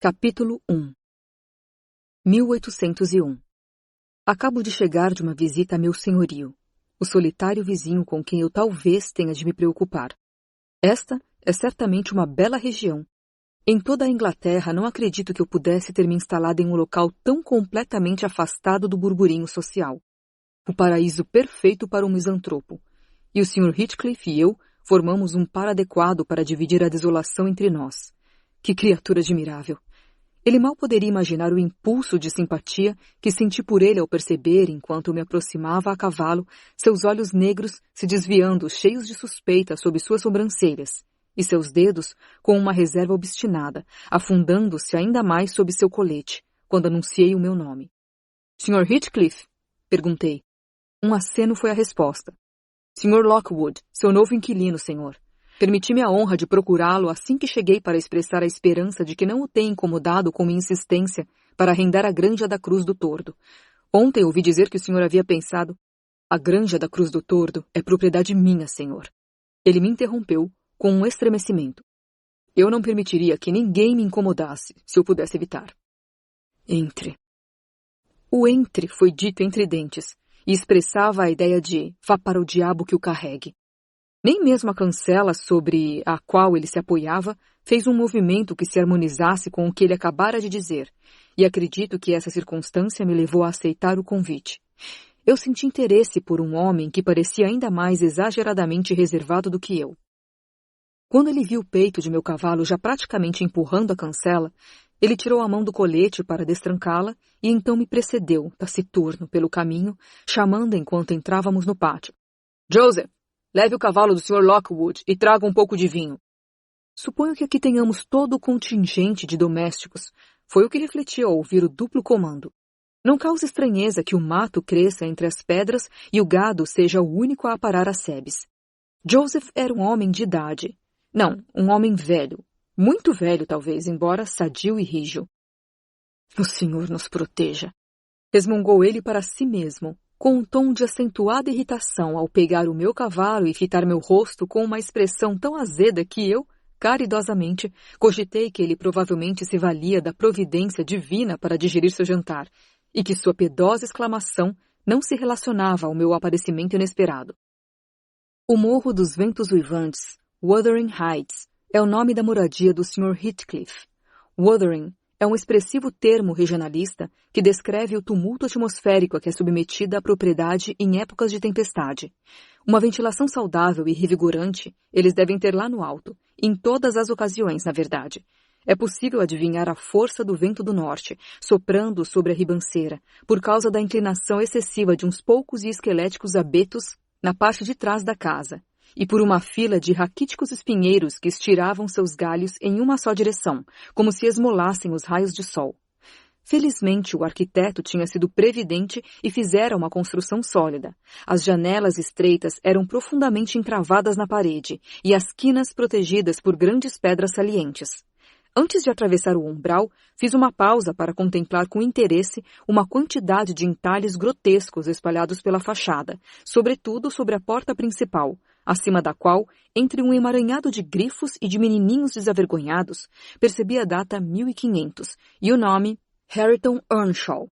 Capítulo 1 1801 Acabo de chegar de uma visita a meu senhorio, o solitário vizinho com quem eu talvez tenha de me preocupar. Esta é certamente uma bela região. Em toda a Inglaterra não acredito que eu pudesse ter me instalado em um local tão completamente afastado do burburinho social. O paraíso perfeito para um misantropo. E o Sr. Heathcliff e eu formamos um par adequado para dividir a desolação entre nós. Que criatura admirável! Ele mal poderia imaginar o impulso de simpatia que senti por ele ao perceber, enquanto me aproximava a cavalo, seus olhos negros se desviando, cheios de suspeita, sob suas sobrancelhas, e seus dedos com uma reserva obstinada, afundando-se ainda mais sob seu colete, quando anunciei o meu nome. Sr. Heathcliff? Perguntei. Um aceno foi a resposta. Sr. Lockwood, seu novo inquilino, senhor. Permiti-me a honra de procurá-lo assim que cheguei para expressar a esperança de que não o tenha incomodado com minha insistência para arrendar a Granja da Cruz do Tordo. Ontem ouvi dizer que o senhor havia pensado... A Granja da Cruz do Tordo é propriedade minha, senhor. Ele me interrompeu com um estremecimento. Eu não permitiria que ninguém me incomodasse, se eu pudesse evitar. Entre. O entre foi dito entre dentes e expressava a ideia de vá para o diabo que o carregue. Nem mesmo a cancela sobre a qual ele se apoiava fez um movimento que se harmonizasse com o que ele acabara de dizer, e acredito que essa circunstância me levou a aceitar o convite. Eu senti interesse por um homem que parecia ainda mais exageradamente reservado do que eu. Quando ele viu o peito de meu cavalo já praticamente empurrando a cancela, ele tirou a mão do colete para destrancá-la e então me precedeu, taciturno, pelo caminho, chamando enquanto entrávamos no pátio. Joseph! Leve o cavalo do Sr. Lockwood e traga um pouco de vinho. Suponho que aqui tenhamos todo o contingente de domésticos. Foi o que refleti ao ouvir o duplo comando. Não causa estranheza que o mato cresça entre as pedras e o gado seja o único a aparar as sebes. Joseph era um homem de idade. Não, um homem velho. Muito velho, talvez, embora sadio e rijo. O Senhor nos proteja. Resmungou ele para si mesmo, com um tom de acentuada irritação ao pegar o meu cavalo e fitar meu rosto com uma expressão tão azeda que eu, caridosamente, cogitei que ele provavelmente se valia da providência divina para digerir seu jantar, e que sua piedosa exclamação não se relacionava ao meu aparecimento inesperado. O Morro dos Ventos Uivantes, Wuthering Heights, é o nome da moradia do Sr. Heathcliff. Wuthering é um expressivo termo regionalista que descreve o tumulto atmosférico a que é submetida a propriedade em épocas de tempestade. Uma ventilação saudável e revigorante eles devem ter lá no alto, em todas as ocasiões, na verdade. É possível adivinhar a força do vento do norte, soprando sobre a ribanceira, por causa da inclinação excessiva de uns poucos e esqueléticos abetos na parte de trás da casa, e por uma fila de raquíticos espinheiros que estiravam seus galhos em uma só direção, como se esmolassem os raios de sol. Felizmente, o arquiteto tinha sido previdente e fizera uma construção sólida. As janelas estreitas eram profundamente encravadas na parede e as quinas protegidas por grandes pedras salientes. Antes de atravessar o umbral, fiz uma pausa para contemplar com interesse uma quantidade de entalhes grotescos espalhados pela fachada, sobretudo sobre a porta principal, acima da qual, entre um emaranhado de grifos e de menininhos desavergonhados, percebi a data 1500 e o nome Hareton Earnshaw.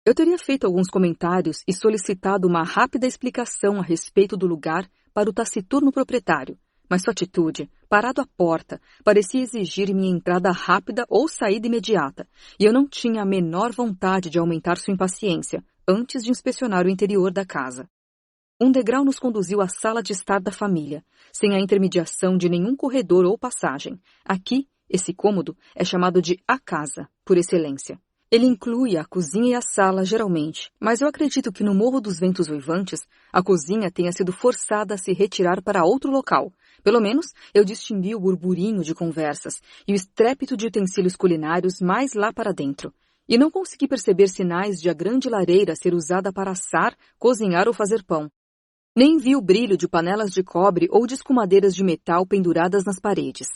Eu teria feito alguns comentários e solicitado uma rápida explicação a respeito do lugar para o taciturno proprietário, mas sua atitude, parado à porta, parecia exigir minha entrada rápida ou saída imediata, e eu não tinha a menor vontade de aumentar sua impaciência antes de inspecionar o interior da casa. Um degrau nos conduziu à sala de estar da família, sem a intermediação de nenhum corredor ou passagem. Aqui, esse cômodo é chamado de a casa, por excelência. Ele inclui a cozinha e a sala, geralmente, mas eu acredito que no Morro dos Ventos Uivantes, a cozinha tenha sido forçada a se retirar para outro local. Pelo menos, eu distingui o burburinho de conversas e o estrépito de utensílios culinários mais lá para dentro. E não consegui perceber sinais de a grande lareira ser usada para assar, cozinhar ou fazer pão. Nem vi o brilho de panelas de cobre ou de escumadeiras de metal penduradas nas paredes.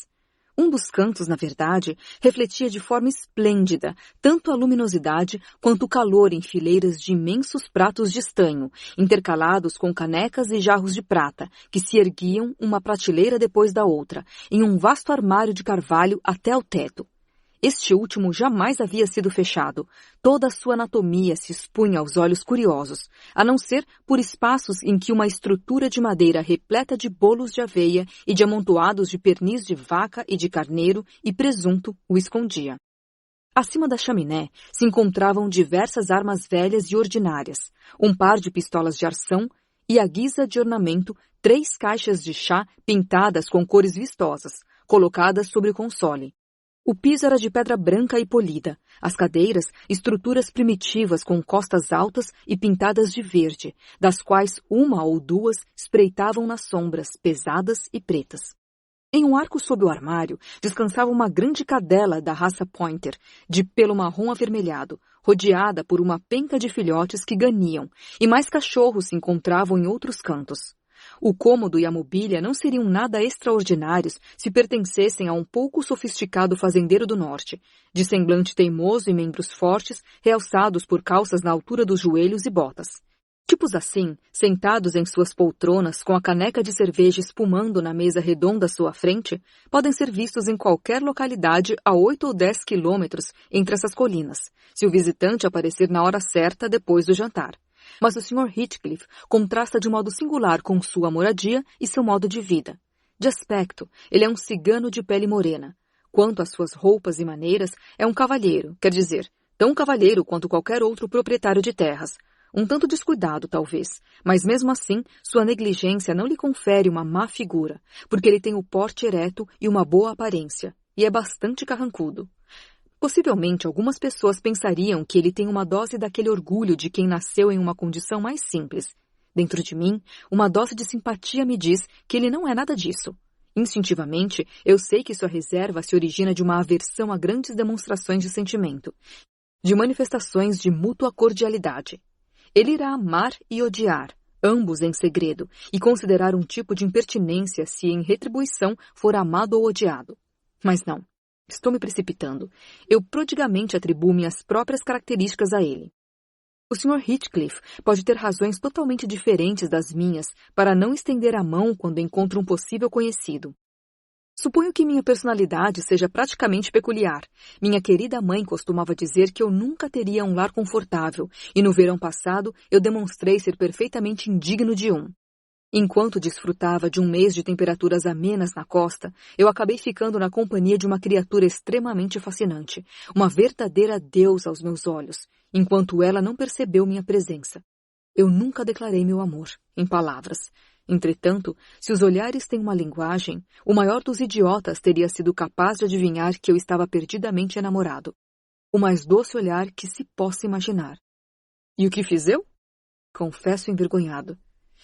Um dos cantos, na verdade, refletia de forma esplêndida tanto a luminosidade quanto o calor em fileiras de imensos pratos de estanho, intercalados com canecas e jarros de prata, que se erguiam uma prateleira depois da outra, em um vasto armário de carvalho até ao teto. Este último jamais havia sido fechado. Toda a sua anatomia se expunha aos olhos curiosos, a não ser por espaços em que uma estrutura de madeira repleta de bolos de aveia e de amontoados de pernis de vaca e de carneiro e presunto o escondia. Acima da chaminé se encontravam diversas armas velhas e ordinárias, um par de pistolas de arção e, à guisa de ornamento, 3 caixas de chá pintadas com cores vistosas, colocadas sobre o console. O piso era de pedra branca e polida, as cadeiras, estruturas primitivas com costas altas e pintadas de verde, das quais uma ou 2 espreitavam nas sombras, pesadas e pretas. Em um arco sob o armário, descansava uma grande cadela da raça Pointer, de pelo marrom avermelhado, rodeada por uma penca de filhotes que ganiam, e mais cachorros se encontravam em outros cantos. O cômodo e a mobília não seriam nada extraordinários se pertencessem a um pouco sofisticado fazendeiro do norte, de semblante teimoso e membros fortes, realçados por calças na altura dos joelhos e botas. Tipos assim, sentados em suas poltronas com a caneca de cerveja espumando na mesa redonda à sua frente, podem ser vistos em qualquer localidade a 8 ou 10 quilômetros entre essas colinas, se o visitante aparecer na hora certa depois do jantar. Mas o Sr. Heathcliff contrasta de modo singular com sua moradia e seu modo de vida. De aspecto, ele é um cigano de pele morena. Quanto às suas roupas e maneiras, é um cavalheiro, quer dizer, tão cavalheiro quanto qualquer outro proprietário de terras. Um tanto descuidado, talvez, mas mesmo assim, sua negligência não lhe confere uma má figura, porque ele tem o porte ereto e uma boa aparência, e é bastante carrancudo. Possivelmente, algumas pessoas pensariam que ele tem uma dose daquele orgulho de quem nasceu em uma condição mais simples. Dentro de mim, uma dose de simpatia me diz que ele não é nada disso. Instintivamente, eu sei que sua reserva se origina de uma aversão a grandes demonstrações de sentimento, de manifestações de mútua cordialidade. Ele irá amar e odiar, ambos em segredo, e considerar um tipo de impertinência se em retribuição for amado ou odiado. Mas não. Estou me precipitando. Eu prodigamente atribuo minhas próprias características a ele. O Sr. Heathcliff pode ter razões totalmente diferentes das minhas para não estender a mão quando encontra um possível conhecido. Suponho que minha personalidade seja praticamente peculiar. Minha querida mãe costumava dizer que eu nunca teria um lar confortável, e no verão passado eu demonstrei ser perfeitamente indigno de um. Enquanto desfrutava de um mês de temperaturas amenas na costa, eu acabei ficando na companhia de uma criatura extremamente fascinante, uma verdadeira deusa aos meus olhos, enquanto ela não percebeu minha presença. Eu nunca declarei meu amor, em palavras. Entretanto, se os olhares têm uma linguagem, o maior dos idiotas teria sido capaz de adivinhar que eu estava perdidamente enamorado. O mais doce olhar que se possa imaginar. E o que fiz eu? Confesso envergonhado.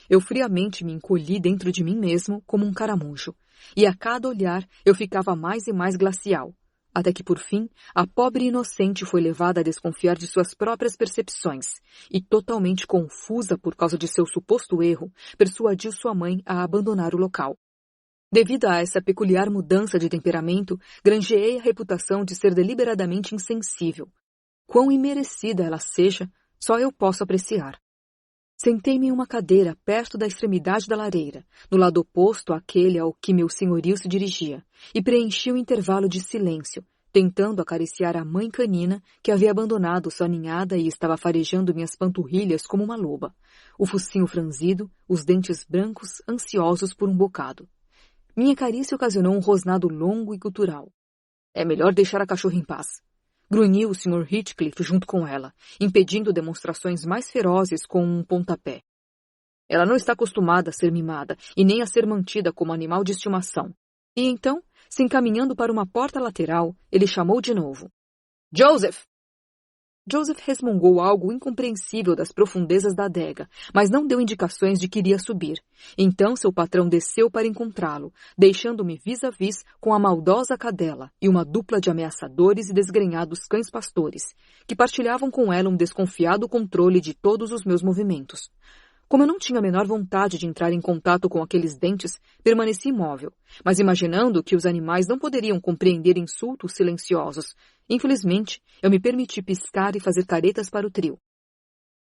Eu friamente me encolhi dentro de mim mesmo como um caramujo, e a cada olhar eu ficava mais e mais glacial, até que, por fim, a pobre inocente foi levada a desconfiar de suas próprias percepções, e, totalmente confusa por causa de seu suposto erro, persuadiu sua mãe a abandonar o local. Devido a essa peculiar mudança de temperamento, granjeei a reputação de ser deliberadamente insensível. Quão imerecida ela seja, só eu posso apreciar. Sentei-me em uma cadeira perto da extremidade da lareira, no lado oposto àquele ao que meu senhorio se dirigia, e preenchi o intervalo de silêncio, tentando acariciar a mãe canina que havia abandonado sua ninhada e estava farejando minhas panturrilhas como uma loba, o focinho franzido, os dentes brancos, ansiosos por um bocado. Minha carícia ocasionou um rosnado longo e gutural. É melhor deixar a cachorra em paz. Grunhiu o Sr. Heathcliff junto com ela, impedindo demonstrações mais ferozes com um pontapé. Ela não está acostumada a ser mimada e nem a ser mantida como animal de estimação. E então, se encaminhando para uma porta lateral, ele chamou de novo. Joseph! Joseph resmungou algo incompreensível das profundezas da adega, mas não deu indicações de que iria subir. Então seu patrão desceu para encontrá-lo, deixando-me vis-a-vis com a maldosa cadela e uma dupla de ameaçadores e desgrenhados cães pastores, que partilhavam com ela um desconfiado controle de todos os meus movimentos. Como eu não tinha a menor vontade de entrar em contato com aqueles dentes, permaneci imóvel, mas imaginando que os animais não poderiam compreender insultos silenciosos, infelizmente, eu me permiti piscar e fazer caretas para o trio.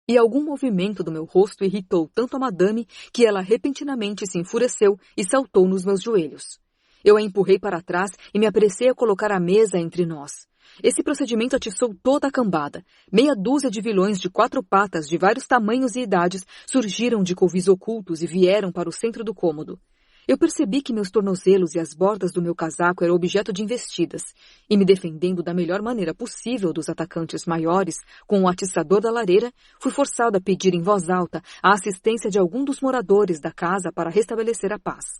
E algum movimento do meu rosto irritou tanto a madame que ela repentinamente se enfureceu e saltou nos meus joelhos. Eu a empurrei para trás e me apressei a colocar a mesa entre nós. Esse procedimento atiçou toda a cambada. Meia dúzia de vilões de 4 patas, de vários tamanhos e idades, surgiram de covis ocultos e vieram para o centro do cômodo. Eu percebi que meus tornozelos e as bordas do meu casaco eram objeto de investidas, e me defendendo da melhor maneira possível dos atacantes maiores, com o atiçador da lareira, fui forçado a pedir em voz alta a assistência de algum dos moradores da casa para restabelecer a paz.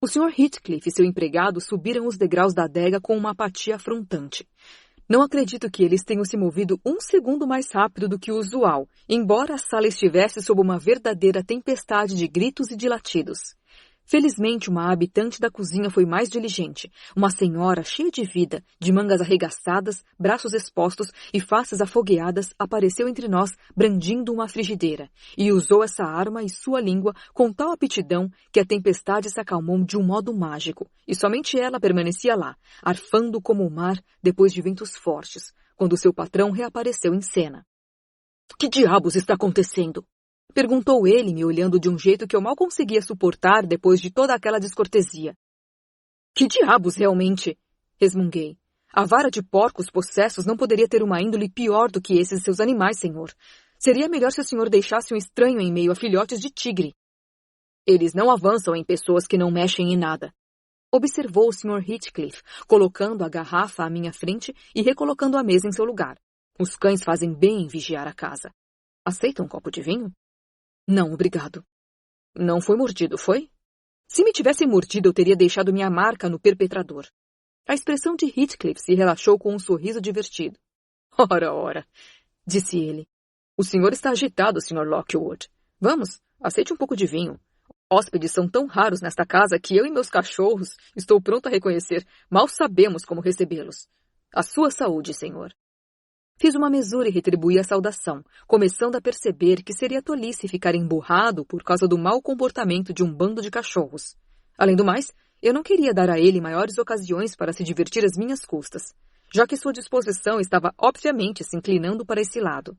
O Sr. Heathcliff e seu empregado subiram os degraus da adega com uma apatia afrontante. Não acredito que eles tenham se movido 1 segundo mais rápido do que o usual, embora a sala estivesse sob uma verdadeira tempestade de gritos e de latidos. Felizmente, uma habitante da cozinha foi mais diligente. Uma senhora cheia de vida, de mangas arregaçadas, braços expostos e faces afogueadas, apareceu entre nós, brandindo uma frigideira, e usou essa arma e sua língua com tal aptidão que a tempestade se acalmou de um modo mágico, e somente ela permanecia lá, arfando como o mar depois de ventos fortes, quando seu patrão reapareceu em cena. — Que diabos está acontecendo? Perguntou ele, me olhando de um jeito que eu mal conseguia suportar depois de toda aquela descortesia. — Que diabos, realmente? Resmunguei. A vara de porcos possessos não poderia ter uma índole pior do que esses seus animais, senhor. Seria melhor se o senhor deixasse um estranho em meio a filhotes de tigre. Eles não avançam em pessoas que não mexem em nada. Observou o Sr. Heathcliff, colocando a garrafa à minha frente e recolocando a mesa em seu lugar. Os cães fazem bem em vigiar a casa. Aceita um copo de vinho? Não, obrigado. Não foi mordido, foi? Se me tivessem mordido, eu teria deixado minha marca no perpetrador. A expressão de Heathcliff se relaxou com um sorriso divertido. Ora, disse ele. O senhor está agitado, Sr. Lockwood. Vamos, aceite um pouco de vinho. Hóspedes são tão raros nesta casa que eu e meus cachorros, estou pronto a reconhecer, mal sabemos como recebê-los. A sua saúde, senhor. Fiz uma mesura e retribuí a saudação, começando a perceber que seria tolice ficar emburrado por causa do mau comportamento de um bando de cachorros. Além do mais, eu não queria dar a ele maiores ocasiões para se divertir às minhas custas, já que sua disposição estava obviamente se inclinando para esse lado.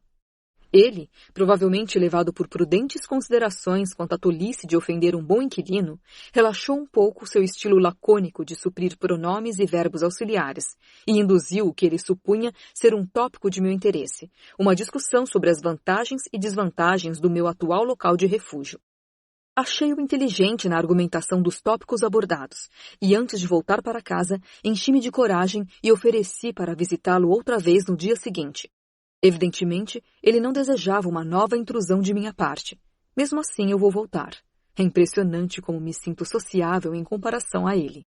Ele, provavelmente levado por prudentes considerações quanto à tolice de ofender um bom inquilino, relaxou um pouco seu estilo lacônico de suprir pronomes e verbos auxiliares, e induziu o que ele supunha ser um tópico de meu interesse, uma discussão sobre as vantagens e desvantagens do meu atual local de refúgio. Achei-o inteligente na argumentação dos tópicos abordados, e antes de voltar para casa, enchi-me de coragem e ofereci para visitá-lo outra vez no dia seguinte. Evidentemente, ele não desejava uma nova intrusão de minha parte. Mesmo assim, eu vou voltar. É impressionante como me sinto sociável em comparação a ele.